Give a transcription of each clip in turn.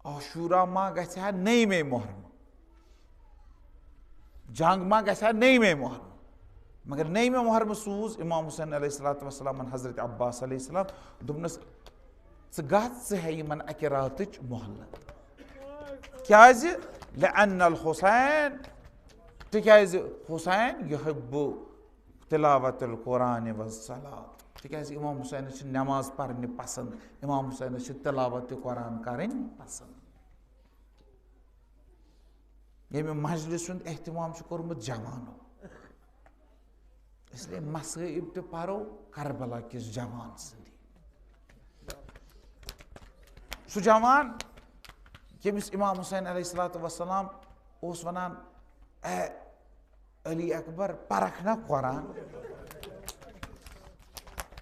आशूरा मा गछ हा नईमे मुहर्रम, जंग मा गछ हा नईमे मुहर्रम, मगर नईमे मुहर्रम सूज इमाम हुसैन अलैहिस्सलाम हजरत अब्बास अलैहिस्सलाम दोपनस ग यमन अकि रातच मोहलत क्याज लअन्नल हुसैन तिक्याज हुसैन युहिब्बु तिलावतुल कुरान व सलात तिक्याज इमाम हुसैन नमाज पढ़ने पसंद, इमाम हुसैन तिलावत कुरान करन पसंद। ये मजलिस एहतमाम कोर्मुत जवानो, इसलिए मसाइब तो पढ़ो करबला किस जवान सदी सु जवान यमिस इमाम हुसैन अलैहिस्सलातु वस्सलाम ओस वनान ए अली अकबर परख ना कुरान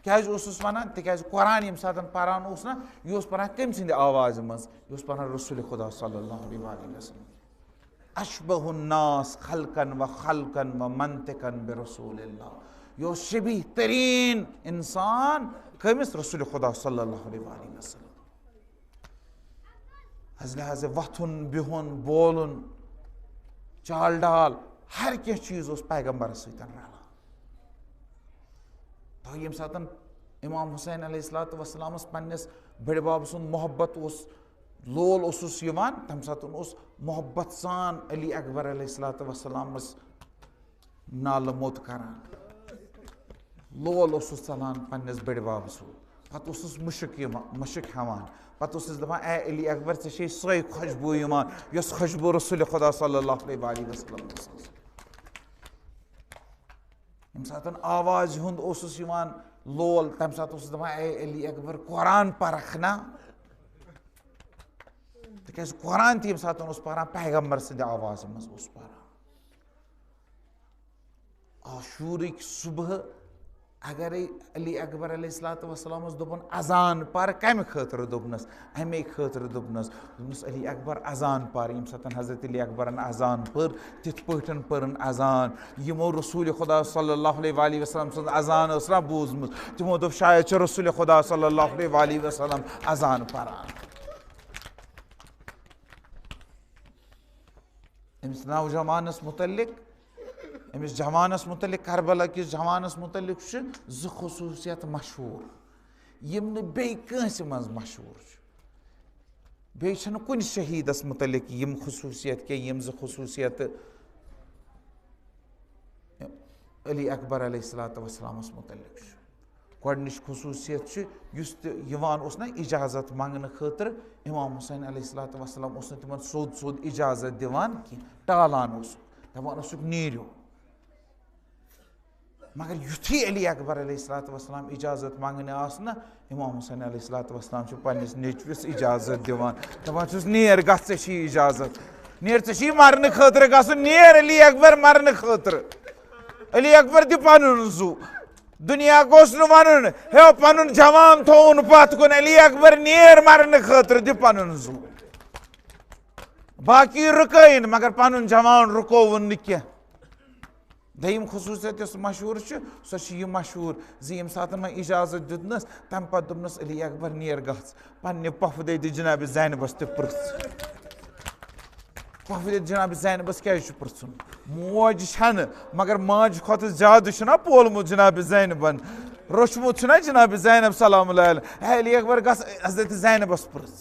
क्याज ओसुस वनान तिक्याज कुरान यम सातन परान ओस ना ये ओस परान कम सिंद आवाज मज ये ओस परान रसूल खुदा सल्लल्लाहु अलैहि वसल्लम अशबहुन नास खल्कन व खल्कन व मंतिकन बिरसूलिल्लाह ये ओस शबीह तरीन इंसान कमिस रसूल खुदा सल्लल्लाहु अलैहि वसल्लम लिहाज वथुन बिहुन बोलन चाल डाल हर कह चीज पैगम्बर सतन रला। तो ये सातन इमाम हुसैन अलैहिस्सलातु वस्सलाम पन्नस बड़ बाब सुन मोहब्बत लोल ओसुस यवान तम सातन मोहब्बत सान अली अकबर अलैहिस्सलातु वस्सलाम नाल मोत करान लोल ओसुस चलान पन्नस बड़ बाब सुन पत ओसुस मुशक हवान पत दपान ए अली अकबर ऐ सै खुशबू यवान यस खुशबू रसूल खुदा सल्लल्लाहु अलैहि वसल्लम यम सातन आवाज हुंद ओसुस यवान लोल तम सात ओसुस दपान ए अली अकबर कुरान परख ना तिक्याज कुरान त यम सातन ओस परान पैगम्बर सद आवाज मज ओस परान। आशूरिक सुबह अगर अली अकबर अलैहिस्सलातु वस्सलाम दोपन अजान पर कम खतर दोपनस अमे खतर दोपनस अली अकबर अजान पर यम सातन हजरत अली अकबरन अजान पर तिथ पठन परन अजान यमो रसूल खुदा सल्लल्लाहु अलैहि वसल्लम सद अजान असरा बूजमुत तिमो दोप शायद रसूल खुदा सल्लल्लाहु अलैहि वसल्लम अजान परान। अमिस नौजवानस मुतल्लिक अमिस जवानस मुतल्लिक करबला किस जवानस मुतल्लिक ज खसूसियत मशहूर यम न बे कंस मज मशहूर बे छन कुन शहीदस मुतल्लिक यम खसूसियत के यम ज खसूसियत अली अकबर अलैहिस्सलातु वस्सलामस मुतल्लिक गोडनिश खसूसियत युस यवान ओस ना इजाजत मांगने खतर इमाम हुसैन अलैहिस्सलातु वस्सलाम ओस तिमन सोद सोद इजाजत दिवान कि टालान ओस दपान ओसुक नीरियो मगर युथी अली अकबर अलैहिस्सलातु वस्सलाम इजाजत मांगने आस ना इमाम हुसैन अलैहिस्सलातु वस्सलाम पन्निस नेचविस इजाजत दिवान दपान छुस नेर गछ इजाजत नेर ची मरने खतर गसन नेर अली अकबर मरने खतर अली अकबर दि पनुन जू दुनिया गोस नु वनुन हे पनुन जवान थोन पत कुन अली अकबर नेर मरने खतर दि पनुन जू बाकी रुकइन मगर पनुन जवान रुकोवन न क्या। दयम खसूसियत मशहूर सो मशहूर यम सात मैं इजाजत दितनस तम पे दोपनस अली अकबर नेर गस पन्ने पफदे जनाब ज़ैनबस ते पृछ पफदे जनाब ज़ैनबस क्या पृछुन मोज छन मगर माज खत ज्यादा छना पोलमुत जनाब ज़ैनबन रोचमुत छना जनाब ज़ैनब सलाम अलैहा अली अकबर गस हजरत ज़ैनबस पृछ।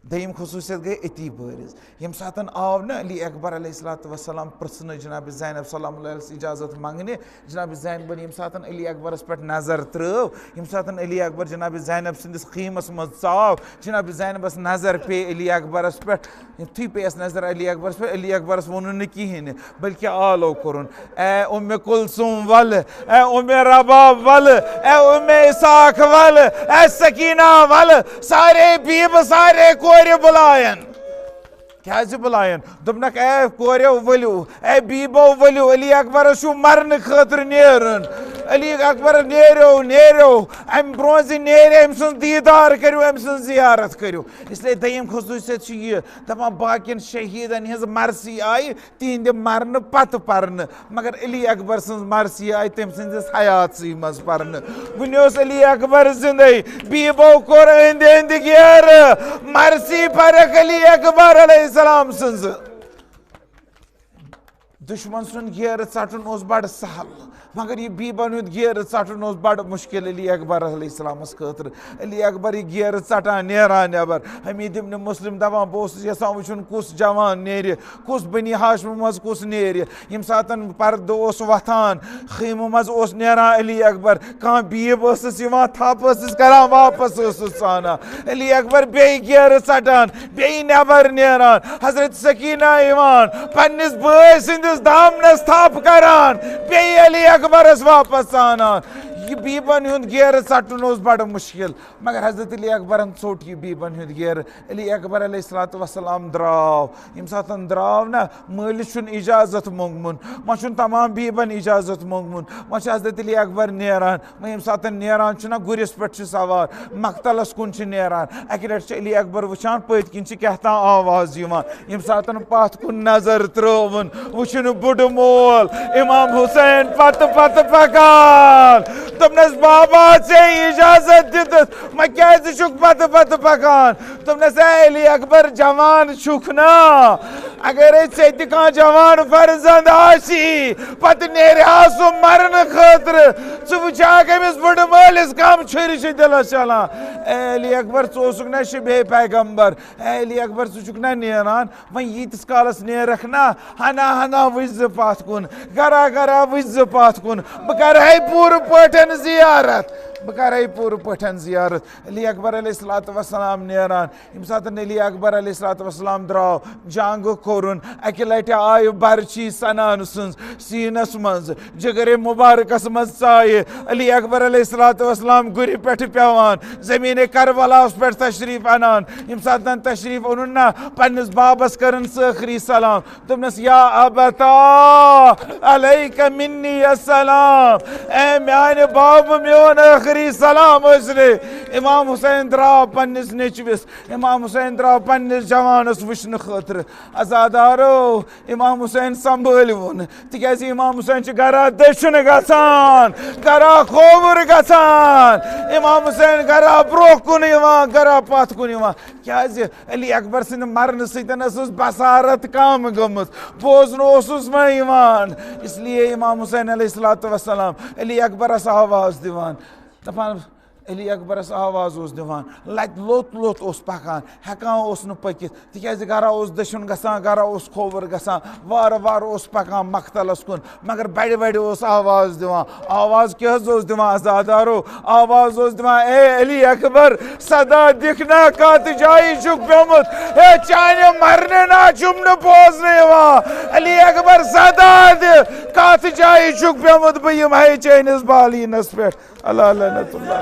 दयम खसूसियत गई अति बारिज यम सातन आव न अली अकबर अलैहिस्सलातु वस्सलाम प्रश्न जनाब ज़ैनब सलाम अलैहा इजाजत मांगने जनाब ज़ैनबन यम सातन अली अकबरस पे नजर त्रव यम सातन अली अकबर जनाब ज़ैनब सिंदिस खीमस मज चाव जनाब ज़ैनबस नजर पे अली अकबरस पे थी पेस नजर अली अकबरस पे अली अकबरस वोन न कहें बल्कि आलो कोरुन ए उम्मे कुलसुम वल ए उम्मे रबाब वल ए उम्मे इसाक वल ए सकीना वल सारे बीब सारे कोरे बुलायन क्या बुलायन दोपनक ए कोरे वलियो ए बीबो वलियो अली अकबर मरने खतर नेरन अली अकबर नेरो नेरो अम ब्रोज नेरे अम सुन दीदार करो अम सुन जियारत करो। इसलिए दयम खसूसियत यह दपान बाकियन शहीदन हज मरसी आई तिहंद मरन पत पर्न मगर अली अकबर सज मरसी आई तम सस हयात मज पर्न। वन अली अकबर जिंदे बीबो कोर अंद अंद गेर मरसी फरक अली अकबर अलैहिस्सलाम सज। दुश्मन सुन गेर चटन बड़ सहल मगर यह बीबन हुंद गेर चटन बड़ मुश्किल अली अकबर अलैहिस्सलामस खतर। अली अकबर यह गेर चटान नेरान नबर हमीद इब्न मुस्लिम दपान बह यसान वुचुन कुस जवान नेर कुस बनी हाशम मज कुस नेर यम सातन पर्द वथान खैमो मज नेरान अली अकबर कह बीब थप करान वापस साना अली अकबर बे गेर चटान बे नबर नेरान हजरत सकीना इवान पन्निस बॉय सिंदिस दामनस थप करान बे अली अकबरस वापस आना। यह बीबन हुंद गेर चटन बड़ मुश्किल मगर हजरत अली अकबरन चोट यह बीबन हुंद गेर। अली अकबर अलैहिस्सलातु वस्सलाम द्राव यम सातन द्राव ना मालिस इजाजत मोंगमुन वन चुन तमाम बीबन इजाजत मोंगमुन वन हजरत अली अकबर नेरान वन यम सातन नेरान ना गुरिस पे सवार मकतलस कुन नेरान अकि लट अली अकबर वुचान पत किन कहता आवाज यम सातन पत कुन नजर त्रोवन वुचन बुड मोल इमाम हुसैन पत पत पकान तुमने बाबा से इजाजत दित मैं क्या शुक पत पत पकान तुमने अली अकबर जवान शुक ना अगर कह जवान फर्जंद आसी पत नेर आसु मरन खतर वुचाक अमिस बुड मालिस कम छुर दिलस चलान। अली अकबर चोसुक ना शबे पैगम्बर अली अकबर चुक ना नेरान वह यीतिस कालस नेरख ना हना हना वज पत कुन गरा गरा वज पत कुन बह कर पूर पठन जियारत बह कर पूर पठन जियारत। अली अकबर अलैहिस्सलातु वस्सलाम नेरान यम सातन अली अकबर अलैहिस्सलातु वस्सलाम द्राव जंग कोरुन अकि लट आय बर्ची सनान सुन सीनस मज जगरे मुबारकस मज चाय अली अकबर अलैहिस्सलातु वस्सलाम गुरि पे पेवान जमीन करबला पे तशरीफ अनान यम सातन तशरीफ ओनुन ना पन्निस बाबस करन आखिरी सलाम तुमनस या अबता अलैका मिन्नी अस्सलाम ए म्यान बाब मोन आखिरी सलाम उसने। इमाम हुसैन द्राव पन्निस नेचविस इमाम हुसैन द्राव पन्निस जवानस वुचन खतर अजादारो इमाम हुसैन संभलिवन तिकाज इमाम हुसैन गरा दशन गसान गरा खोवर गसान इमाम हुसैन गरा ब्रोह कुन गरा पत कुन क्या अली अकबर सिंद मरन सस बसारत कम गमत बोजन इसलिए इमाम हुसैन अलैहिस्सलातु वस्सलाम अली अकबरस आवाज दिवान दपान अली अकबरस आवाज दिवान लत लोत लोत पकान हेकान पकित तिकाज गरा दशन गसान गरा खोवर गसान वार वार पकान मकतलस कुन मगर बड़ बड़ आवाज दिवान आवाज क्या दिवान अजादारो आवाज दिवान ए अली अकबर सदा दिखना कत जाय चुक पेमुत ए चाने मरने ना चुमन बोजने अली अकबर सदा कत जाय चुक पेमुत बह यम है चैनिस बालीनस पे अल्लाह लनतुल्लाह।